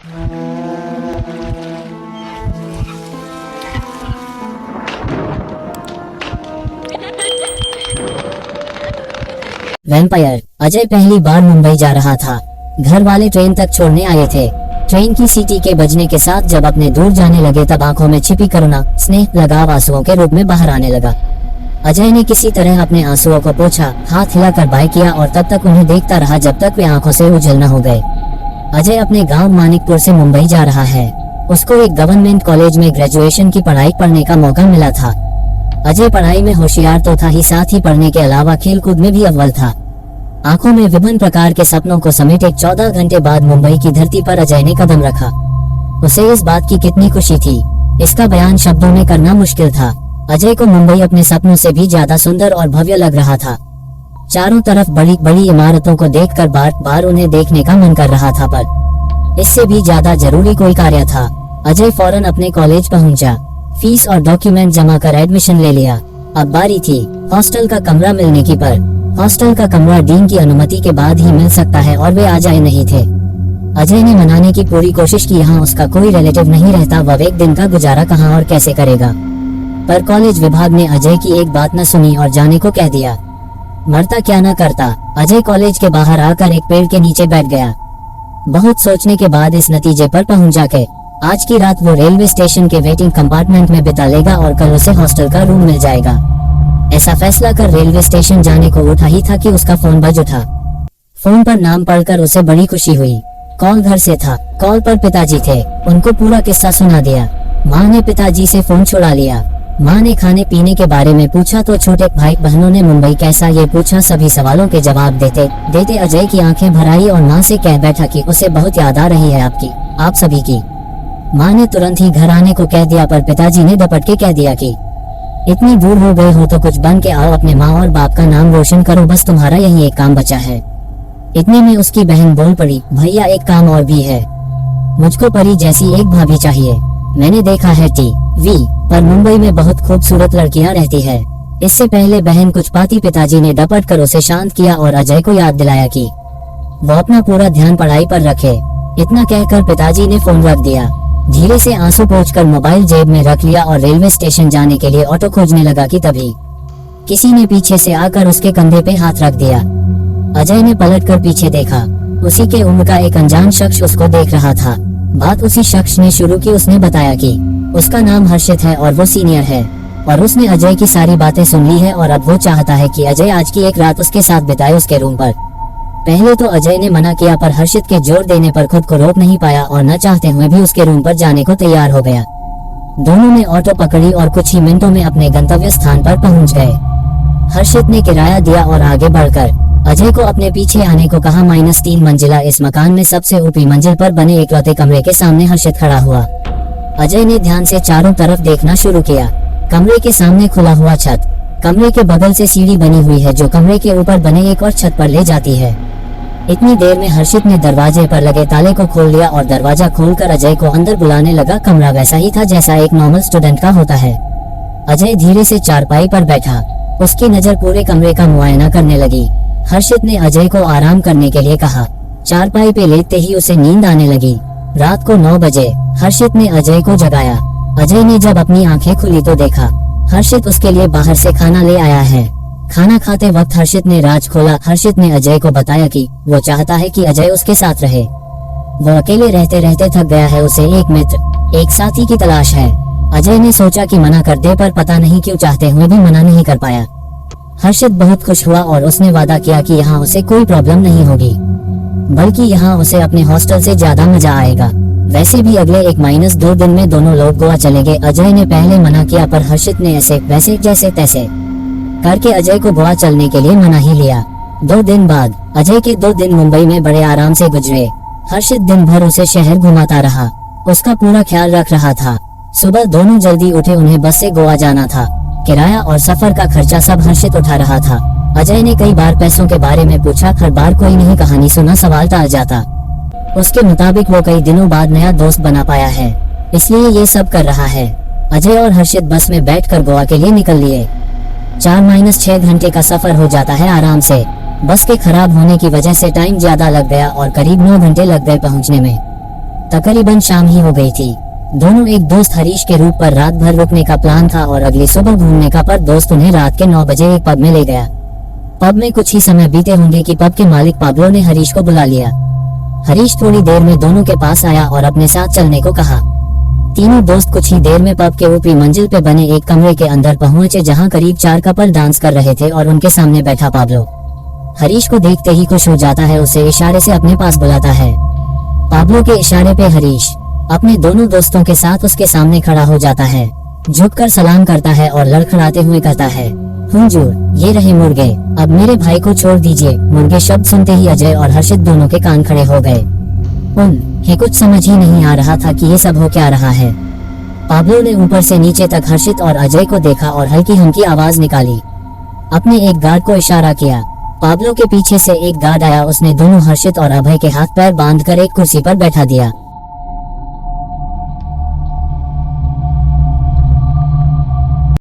Vampire Ajay पहली बार मुंबई जा रहा था। घर वाले ट्रेन तक छोड़ने आए थे। ट्रेन की सीटी के बजने के साथ जब अपने दूर जाने लगे तब आंखों में छिपी करुणा, स्नेह, लगाव आंसुओं के रूप में बाहर आने लगा। अजय ने किसी तरह अपने आंसुओं को पोंछा, हाथ हिलाकर बाय किया और तब तक उन्हें देखता रहा जब तक वे आंखों से ओझल न हो गए। अजय अपने गांव मानिकपुर से मुंबई जा रहा है। उसको एक गवर्नमेंट कॉलेज में ग्रेजुएशन की पढ़ाई पढ़ने का मौका मिला था। अजय पढ़ाई में होशियार तो था ही, साथ ही पढ़ने के अलावा खेल कूद में भी अव्वल था। आंखों में विभिन्न प्रकार के सपनों को समेटे 14 घंटे बाद मुंबई की धरती पर अजय ने कदम रखा। उसे इस बात की कितनी खुशी थी, इसका बयान शब्दों में करना मुश्किल था। अजय को मुंबई अपने सपनों से भी ज्यादा सुंदर और भव्य लग रहा था। चारों तरफ बड़ी बड़ी इमारतों को देखकर बार बार उन्हें देखने का मन कर रहा था, पर इससे भी ज्यादा जरूरी कोई कार्य था। अजय फौरन अपने कॉलेज पहुंचा, फीस और डॉक्यूमेंट जमा कर एडमिशन ले लिया। अब बारी थी हॉस्टल का कमरा मिलने की, पर हॉस्टल का कमरा डीन की अनुमति के बाद ही मिल सकता है और वे आज आए नहीं थे। अजय ने मनाने की पूरी कोशिश की, यहाँ उसका कोई रिलेटिव नहीं रहता, वह एक दिन का गुजारा कहाँ और कैसे करेगा। पर कॉलेज विभाग ने अजय की एक बात न सुनी और जाने को कह दिया। मरता क्या न करता, अजय कॉलेज के बाहर आकर एक पेड़ के नीचे बैठ गया। बहुत सोचने के बाद इस नतीजे पर पहुंचा के आज की रात वो रेलवे स्टेशन के वेटिंग कंपार्टमेंट में बिता लेगा और कल उसे हॉस्टल का रूम मिल जाएगा। ऐसा फैसला कर रेलवे स्टेशन जाने को उठा ही था कि उसका फोन बज उठा। फोन पर नाम पढ़कर उसे बड़ी खुशी हुई। कॉल घर से था। कॉल पर पिताजी थे। उनको पूरा किस्सा सुना दिया। माँ ने पिताजी से फोन छुड़ा लिया। माँ ने खाने पीने के बारे में पूछा तो छोटे भाई बहनों ने मुंबई कैसा ये पूछा। सभी सवालों के जवाब देते देते अजय की आंखें भर आई और माँ से कह बैठा कि उसे बहुत याद आ रही है आपकी, आप सभी की। माँ ने तुरंत ही घर आने को कह दिया, पर पिताजी ने दपट के कह दिया कि इतनी दूर हो गए हो तो कुछ बन के आओ, अपने माँ और बाप का नाम रोशन करो, बस तुम्हारा यही एक काम बचा है। इतने में उसकी बहन बोल पड़ी, भैया एक काम और भी है, मुझको परी जैसी एक भाभी चाहिए। मैंने देखा है टीवी पर मुंबई में बहुत खूबसूरत लड़कियां रहती है। इससे पहले बहन कुछ पाती। पिताजी ने डपट कर उसे शांत किया और अजय को याद दिलाया कि वो अपना पूरा ध्यान पढ़ाई पर रखे। इतना कहकर पिताजी ने फोन रख दिया। धीरे से आंसू पोंछकर मोबाइल जेब में रख लिया और रेलवे स्टेशन जाने के लिए ऑटो खोजने लगा कि तभी किसी ने पीछे से आकर उसके कंधे पे हाथ रख दिया। अजय ने पलटकर पीछे देखा। उसी के उम्र का एक अनजान शख्स उसको देख रहा था। बात उसी शख्स ने शुरू की। उसने बताया कि उसका नाम हर्षित है और वो सीनियर है और उसने अजय की सारी बातें सुन ली है और अब वो चाहता है कि अजय आज की एक रात उसके साथ बिताए उसके रूम पर। पहले तो अजय ने मना किया, पर हर्षित के जोर देने पर खुद को रोक नहीं पाया और न चाहते हुए भी उसके रूम पर जाने को तैयार हो गया। दोनों ने ऑटो पकड़ी और कुछ ही मिनटों में अपने गंतव्य स्थान पर पहुंच गए। हर्षित ने किराया दिया और आगे बढ़कर अजय को अपने पीछे आने को कहा। -3 मंजिला इस मकान में सबसे ऊपरी मंजिल पर बने इकलौते कमरे के सामने हर्षित खड़ा हुआ। अजय ने ध्यान से चारों तरफ देखना शुरू किया। कमरे के सामने खुला हुआ छत, कमरे के बगल से सीढ़ी बनी हुई है जो कमरे के ऊपर बने एक और छत पर ले जाती है। इतनी देर में हर्षित ने दरवाजे पर लगे ताले को खोल लिया और दरवाजा खोलकर अजय को अंदर बुलाने लगा। कमरा वैसा ही था जैसा एक नॉर्मल स्टूडेंट का होता है। अजय धीरे से चारपाई पर बैठा। उसकी नजर पूरे कमरे का मुआयना करने लगी। हर्षित ने अजय को आराम करने के लिए कहा। चारपाई पे लेटते ही उसे नींद आने लगी। रात को 9 बजे हर्षित ने अजय को जगाया। अजय ने जब अपनी आंखें खुली तो देखा हर्षित उसके लिए बाहर से खाना ले आया है। खाना खाते वक्त हर्षित ने राज खोला। हर्षित ने अजय को बताया कि वो चाहता है कि अजय उसके साथ रहे। वो अकेले रहते रहते थक गया है, उसे एक मित्र, एक साथी की तलाश है। अजय ने सोचा कि मना कर दे, पर पता नहीं क्यों चाहते हुए भी मना नहीं कर पाया। हर्षित बहुत खुश हुआ और उसने वादा किया कि यहाँ उसे कोई प्रॉब्लम नहीं होगी, बल्कि यहाँ उसे अपने हॉस्टल से ज्यादा मजा आएगा। वैसे भी अगले 1-2 दिन में दोनों लोग गोवा चलेंगे। अजय ने पहले मना किया, पर हर्षित ने ऐसे वैसे जैसे तैसे करके अजय को गोवा चलने के लिए मना ही लिया। 2 दिन बाद अजय के 2 दिन मुंबई में बड़े आराम से गुजरे। हर्षित दिन भर उसे शहर घुमाता रहा, उसका पूरा ख्याल रख रहा था। सुबह दोनों जल्दी उठे, उन्हें बस से गोवा जाना था। किराया और सफर का खर्चा सब हर्षित उठा रहा था। अजय ने कई बार पैसों के बारे में पूछा, हर बार कोई नई कहानी सुना सवाल टाल जाता। उसके मुताबिक वो कई दिनों बाद नया दोस्त बना पाया है, इसलिए ये सब कर रहा है। अजय और हर्षित बस में बैठकर गोवा के लिए निकल लिए। 4-6 घंटे का सफर हो जाता है आराम से। बस के खराब होने की वजह से टाइम ज्यादा लग गया और करीब 9 घंटे लग गए पहुंचने में। तकरीबन शाम ही हो गई थी। दोनों एक दोस्त हरीश के रूप पर रात भर रुकने का प्लान था और अगली सुबह घूमने का, पर दोस्त उन्हें रात के 9 बजे एक पब में ले गया। पब में कुछ ही समय बीते होंगे कि पब के मालिक पाब्लो ने हरीश को बुला लिया। हरीश थोड़ी देर में दोनों के पास आया और अपने साथ चलने को कहा। तीनों दोस्त कुछ ही देर में पब के ऊपरी मंजिल पे बने एक कमरे के अंदर पहुंचे, जहां करीब 4 कपल डांस कर रहे थे और उनके सामने बैठा पाब्लो हरीश को देखते ही खुश हो जाता है, उसे इशारे से अपने पास बुलाता है। पाब्लो के इशारे पे हरीश अपने दोनों दोस्तों के साथ उसके सामने खड़ा हो जाता है, झुककर सलाम करता है और लड़खड़ाते हुए कहता है, हुजूर, ये रहे मुर्गे, अब मेरे भाई को छोड़ दीजिए। मुर्गे शब्द सुनते ही अजय और हर्षित दोनों के कान खड़े हो गए। उन्हें कुछ समझ ही नहीं आ रहा था कि ये सब हो क्या रहा है। पाब्लो ने ऊपर से नीचे तक हर्षित और अजय को देखा और हल्की हल्की आवाज निकाली। अपने एक गार्ड को इशारा किया। पाब्लो के पीछे से एक गार्ड आया, उसने दोनों हर्षित और अभय के हाथ पैर बांधकर एक कुर्सी पर बैठा दिया।